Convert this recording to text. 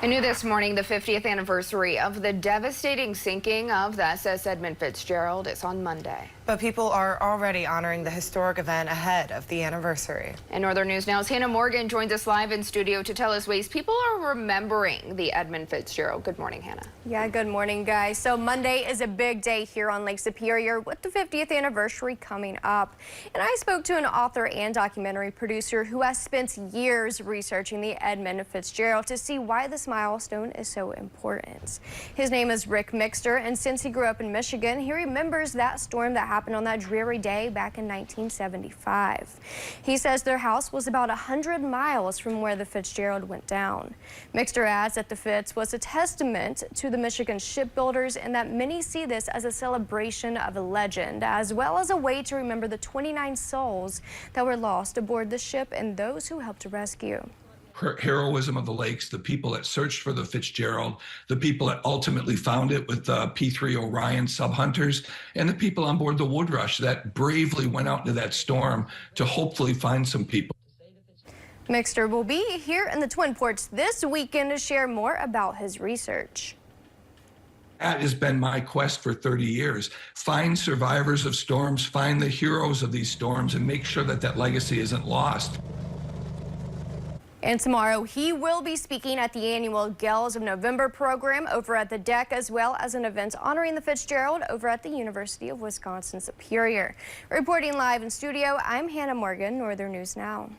And new this morning, the 50th anniversary of the devastating sinking of the SS Edmund Fitzgerald is on Monday. But people are already honoring the historic event ahead of the anniversary. And Northern News Now's Hannah Morgan joins us live in studio to tell us ways people are remembering the Edmund Fitzgerald. Good morning, Hannah. Yeah, good morning, guys. So Monday is a big day here on Lake Superior with the 50th anniversary coming up. And I spoke to an author and documentary producer who has spent years researching the Edmund Fitzgerald to see why this milestone is so important. His name is Ric Mixter, and since he grew up in Michigan, he remembers that storm that happened on that dreary day back in 1975. He says their house was about 100 miles from where the Fitzgerald went down. Mixter adds that the Fitz was a testament to the Michigan shipbuilders and that many see this as a celebration of a legend, as well as a way to remember the 29 souls that were lost aboard the ship and those who helped to rescue. Heroism of the lakes, the people that searched for the Fitzgerald, the people that ultimately found it with P-3 Orion sub-hunters, and the people on board the Woodrush that bravely went out into that storm to hopefully find some people. Mixter will be here in the Twin Ports this weekend to share more about his research. That has been my quest for 30 years. Find survivors of storms, find the heroes of these storms, and make sure that that legacy isn't lost. And tomorrow, he will be speaking at the annual Gales of November program over at the deck, as well as an event honoring the Fitzgerald over at the University of Wisconsin Superior. Reporting live in studio, I'm Hannah Morgan, Northern News Now.